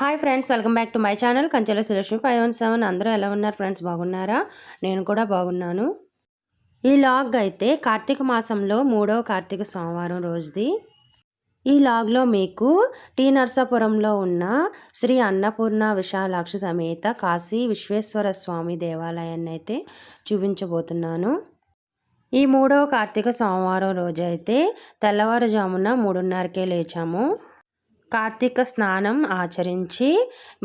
Hi friends, welcome back to my channel Kanchela Srilakshmi 517. అందరూ ఎలా ఉన్నారు ఫ్రెండ్స్? బాగున్నారా? నేను కూడా బాగున్నాను. ఈ లాగ్ అయితే కార్తీక మాసంలో 3వ కార్తీక సోమవారం రోజుది. ఈ లాగ్లో మీకు టీ నరసాపురంలో ఉన్న శ్రీ అన్నపూర్ణ విశాలాక్షి సమేత కాశీ విశ్వేశ్వర స్వామి దేవాలయాన్ని అయితే చూపించబోతున్నాను. ఈ 3వ కార్తీక సోమవారం రోజు అయితే తెల్లవారుజామున 3:30కే లేచాము. కార్తీక స్నానం ఆచరించి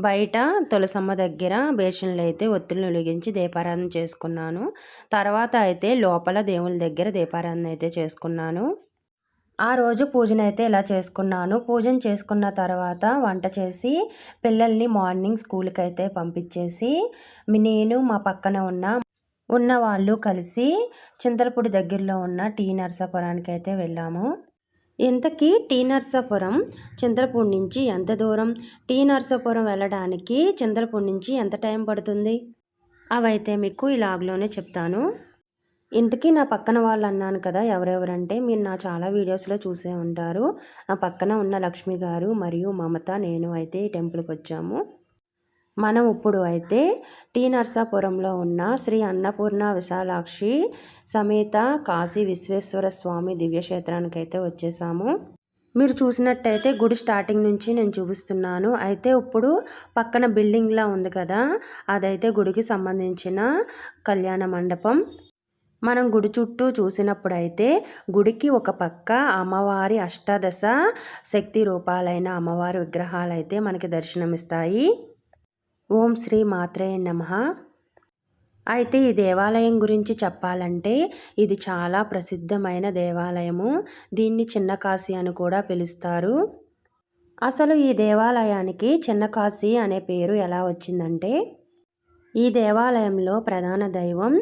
బయట తులసమ్మ దగ్గర బేషన్లు అయితే ఒత్తులు వెలిగించి దీపారాధన చేసుకున్నాను. తర్వాత అయితే లోపల దేవుని దగ్గర దీపారాధన అయితే చేసుకున్నాను. ఆ రోజు పూజనైతే ఇలా చేసుకున్నాను. పూజను చేసుకున్న తర్వాత వంట చేసి పిల్లల్ని మార్నింగ్ స్కూల్కి అయితే పంపించేసి నేను మా పక్కన ఉన్న వాళ్ళు కలిసి చింతలపూడి దగ్గరలో ఉన్న టీ నరసాపురానికి అయితే వెళ్ళాము. ఇంతకీ టీ నరసాపురం చింతలపూడి నుంచి ఎంత దూరం? టీ నరసాపురం వెళ్ళడానికి చింతలపూడి నుంచి ఎంత టైం పడుతుంది? అవైతే మీకు ఈ లాగ్లోనే చెప్తాను. ఇంతకీ నా పక్కన వాళ్ళు అన్నాను కదా, ఎవరెవరంటే మీరు నా చాలా వీడియోస్లో చూసే ఉంటారు. నా పక్కన ఉన్న లక్ష్మి గారు మరియు మమత, నేను అయితే ఈ టెంపుల్కి వచ్చాము. మనం ఇప్పుడు అయితే టీ నరసాపురంలో ఉన్న శ్రీ అన్నపూర్ణ విశాలాక్షి సమేత కాశీ విశ్వేశ్వర స్వామి దివ్యక్షేత్రానికి అయితే వచ్చేసాము. మీరు చూసినట్టయితే గుడి స్టార్టింగ్ నుంచి నేను చూపిస్తున్నాను. అయితే ఇప్పుడు పక్కన బిల్డింగ్లా ఉంది కదా, అదైతే గుడికి సంబంధించిన కళ్యాణ మండపం. మనం గుడి చుట్టూ చూసినప్పుడైతే గుడికి ఒక పక్క అమ్మవారి అష్టాదశ శక్తి రూపాలైన అమ్మవారి విగ్రహాలు అయితే మనకి దర్శనమిస్తాయి. ఓం శ్రీ మాత్రే నమః. అయితే ఈ దేవాలయం గురించి చెప్పాలంటే ఇది చాలా ప్రసిద్ధమైన దేవాలయము. దీన్ని చిన్న కాశీ అని కూడా పిలుస్తారు. అసలు ఈ దేవాలయానికి చిన్న కాశీ అనే పేరు ఎలా వచ్చిందంటే, ఈ దేవాలయంలో ప్రధాన దైవం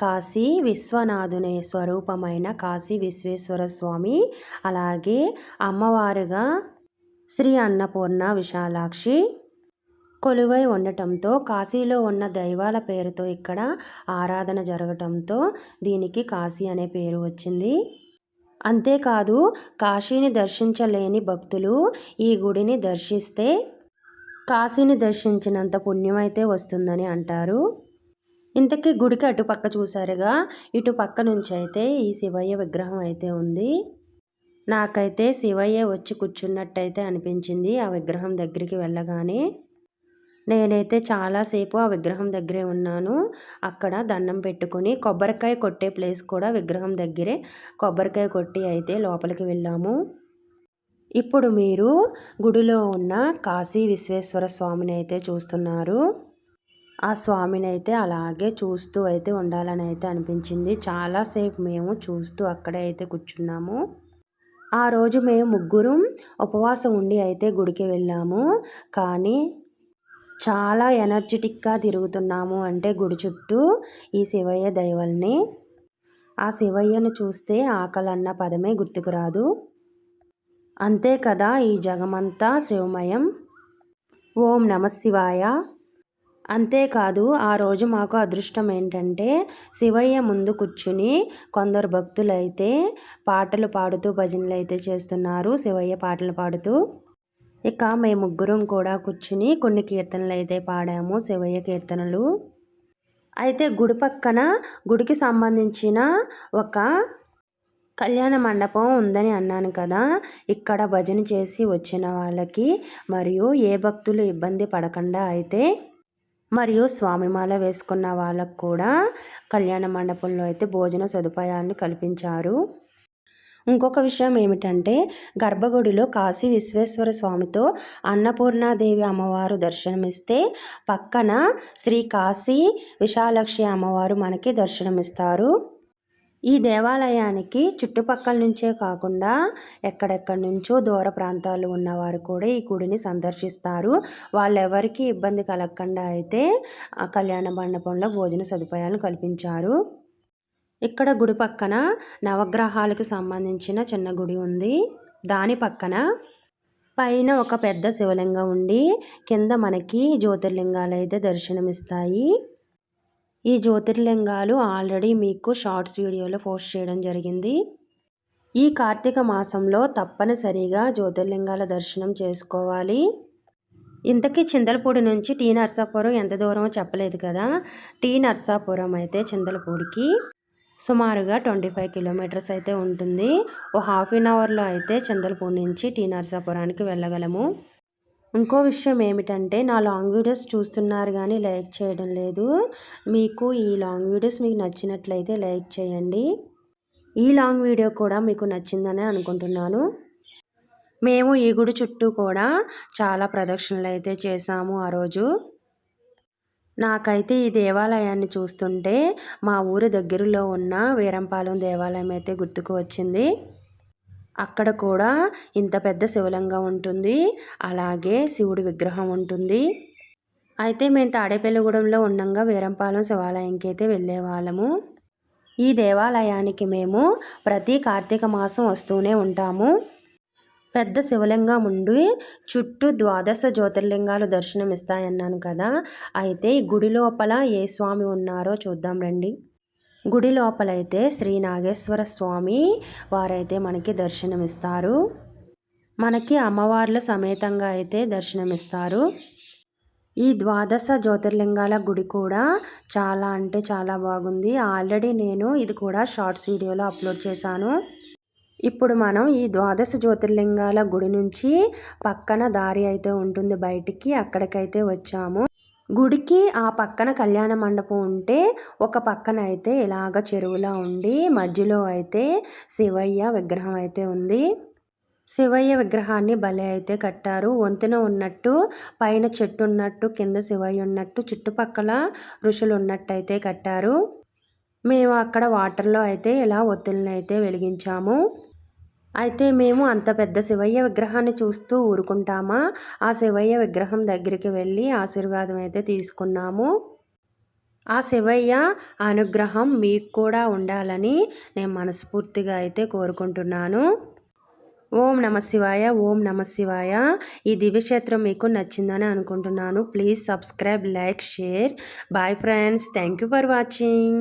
కాశీ విశ్వనాథుని స్వరూపమైన కాశీ విశ్వేశ్వర స్వామి, అలాగే అమ్మవారుగా శ్రీ అన్నపూర్ణ విశాలాక్షి కొలువై ఉండటంతో కాశీలో ఉన్న దైవాల పేరుతో ఇక్కడ ఆరాధన జరగటంతో దీనికి కాశీ అనే పేరు వచ్చింది. అంతేకాదు కాశీని దర్శించలేని భక్తులు ఈ గుడిని దర్శిస్తే కాశీని దర్శించినంత పుణ్యం అయితే వస్తుందని అంటారు. ఇంతకీ గుడికి అటుపక్క చూసారుగా, ఇటు పక్క నుంచి అయితే ఈ శివయ్య విగ్రహం అయితే ఉంది. నాకైతే శివయ్య వచ్చి కూర్చున్నట్టయితే అనిపించింది ఆ విగ్రహం దగ్గరికి వెళ్ళగానే. నేనైతే చాలాసేపు ఆ విగ్రహం దగ్గరే ఉన్నాను. అక్కడ దండం పెట్టుకుని కొబ్బరికాయ కొట్టే ప్లేస్ కూడా విగ్రహం దగ్గరే కొబ్బరికాయ కొట్టి అయితే లోపలికి వెళ్ళాము. ఇప్పుడు మీరు గుడిలో ఉన్న కాశీ విశ్వేశ్వర స్వామిని అయితే చూస్తున్నారు. ఆ స్వామిని అయితే అలాగే చూస్తూ అయితే ఉండాలని అయితే అనిపించింది. చాలాసేపు మేము చూస్తూ అక్కడే అయితే కూర్చున్నాము. ఆ రోజు మేము ముగ్గురం ఉపవాసం ఉండి అయితే గుడికి వెళ్ళాము. కానీ చాలా ఎనర్జెటిక్గా తిరుగుతున్నాము. అంటే గుడి చుట్టూ ఈ శివయ్య దైవల్ని. ఆ శివయ్యను చూస్తే ఆకలన్న పదమే గుర్తుకు రాదు. అంతే కదా, ఈ జగమంతా శివమయం. ఓం నమ శివాయ. అంతేకాదు ఆ రోజు మాకు అదృష్టం ఏంటంటే శివయ్య ముందు కూర్చుని కొందరు భక్తులైతే పాటలు పాడుతూ భజనలు అయితే చేస్తున్నారు, శివయ్య పాటలు పాడుతూ. ఇక మేము ముగ్గురం కూడా కూర్చుని కొన్ని కీర్తనలు అయితే పాడాము, శివయ్య కీర్తనలు. అయితే గుడి పక్కన గుడికి సంబంధించిన ఒక కళ్యాణ మండపం ఉందని అన్నాను కదా, ఇక్కడ భజన చేసి వచ్చిన వాళ్ళకి మరియు ఏ భక్తులు ఇబ్బంది పడకుండా అయితే మరియు స్వామిమాల వేసుకున్న వాళ్ళకు కూడా కళ్యాణ మండపంలో అయితే భోజన సదుపాయాలను కల్పించారు. ఇంకొక విషయం ఏమిటంటే గర్భగుడిలో కాశీ విశ్వేశ్వర స్వామితో అన్నపూర్ణాదేవి అమ్మవారు దర్శనమిస్తే పక్కన శ్రీ కాశీ విశాలాక్షి అమ్మవారు మనకి దర్శనమిస్తారు. ఈ దేవాలయానికి చుట్టుపక్కల నుంచే కాకుండా ఎక్కడెక్కడి నుంచో దూర ప్రాంతాలు ఉన్నవారు కూడా ఈ గుడిని సందర్శిస్తారు. వాళ్ళెవరికి ఇబ్బంది కలగకుండా అయితే కళ్యాణ మండపంలో భోజన సదుపాయాలను కల్పించారు. ఇక్కడ గుడి పక్కన నవగ్రహాలకు సంబంధించిన చిన్న గుడి ఉంది. దాని పక్కన పైన ఒక పెద్ద శివలింగం ఉండి కింద మనకి జ్యోతిర్లింగాలు అయితే దర్శనమిస్తాయి. ఈ జ్యోతిర్లింగాలు ఆల్రెడీ మీకు షార్ట్స్ వీడియోలో పోస్ట్ చేయడం జరిగింది. ఈ కార్తీక మాసంలో తప్పనిసరిగా జ్యోతిర్లింగాల దర్శనం చేసుకోవాలి. ఇంతకీ చింతలపూడి నుంచి టీ నరసాపురం ఎంత దూరమో చెప్పలేదు కదా. టీ నరసాపురం అయితే చింతలపూడికి సుమారుగా 25 కిలోమీటర్స్ అయితే ఉంటుంది. ఓ హాఫ్ అన్ అవర్లో అయితే చింతలపూడి నుంచి టీ నరసాపురానికి వెళ్ళగలము. ఇంకో విషయం ఏమిటంటే నా లాంగ్ వీడియోస్ చూస్తున్నారు కానీ లైక్ చేయడం లేదు. మీకు ఈ లాంగ్ వీడియోస్ మీకు నచ్చినట్లయితే లైక్ చేయండి. ఈ లాంగ్ వీడియో కూడా మీకు నచ్చిందని అనుకుంటున్నాను. మేము ఈ గుడి చుట్టూ కూడా చాలా ప్రదక్షిణలు అయితే చేసాము ఆ రోజు. నాకైతే ఈ దేవాలయాన్ని చూస్తుంటే మా ఊరి దగ్గరలో ఉన్న వీరంపాలెం దేవాలయం అయితే గుర్తుకు వచ్చింది. అక్కడ కూడా ఇంత పెద్ద శివలింగం ఉంటుంది, అలాగే శివుడి విగ్రహం ఉంటుంది. అయితే మేము తాడేపల్లిగూడెంలో ఉండంగా వీరంపాలెం శివాలయంకి అయితే వెళ్ళేవాళ్ళము. ఈ దేవాలయానికి మేము ప్రతి కార్తీక మాసం వస్తూనే ఉంటాము. పెద్ద శివలింగం ఉండి చుట్టూ 12 జ్యోతిర్లింగాలు దర్శనమిస్తాయన్నాను కదా. అయితే ఈ గుడి లోపల ఏ స్వామి ఉన్నారో చూద్దాం రండి. గుడి లోపలైతే శ్రీ నాగేశ్వర స్వామి వారైతే మనకి దర్శనమిస్తారు. మనకి అమ్మవార్ల సమేతంగా అయితే దర్శనమిస్తారు. ఈ 12 జ్యోతిర్లింగాల గుడి కూడా చాలా అంటే చాలా బాగుంది. ఆల్రెడీ నేను ఇది కూడా షార్ట్స్ వీడియోలో అప్లోడ్ చేశాను. ఇప్పుడు మనం ఈ 12 జ్యోతిర్లింగాల గుడి నుంచి పక్కన దారి అయితే ఉంటుంది బయటికి, అక్కడికైతే వచ్చాము. గుడికి ఆ పక్కన కళ్యాణ మండపం ఉంటే ఒక పక్కన అయితే ఇలాగ చెరువులా ఉండి మధ్యలో అయితే శివయ్య విగ్రహం అయితే ఉంది. శివయ్య విగ్రహాన్ని భలే అయితే కట్టారు. వంతెన ఉన్నట్టు, పైన చెట్టు ఉన్నట్టు, కింద శివయ్య ఉన్నట్టు, చుట్టుపక్కల ఋషులు ఉన్నట్టు అయితే కట్టారు. మేము అక్కడ వాటర్లో అయితే ఇలా ఒత్తులను అయితే వెలిగించాము. అయితే మేము అంత పెద్ద శివయ్య విగ్రహాన్ని చూస్తూ ఊరుకుంటామా, ఆ శివయ్య విగ్రహం దగ్గరికి వెళ్ళి ఆశీర్వాదం అయితే తీసుకున్నాము. ఆ శివయ్య అనుగ్రహం మీకు కూడా ఉండాలని నేను మనస్ఫూర్తిగా అయితే కోరుకుంటున్నాను. ఓం నమ శివాయ, ఓం నమ శివాయ. ఈ దివ్యక్షేత్రం మీకు నచ్చిందని అనుకుంటున్నాను. Please subscribe, like, share. Bye friends, thank you for watching.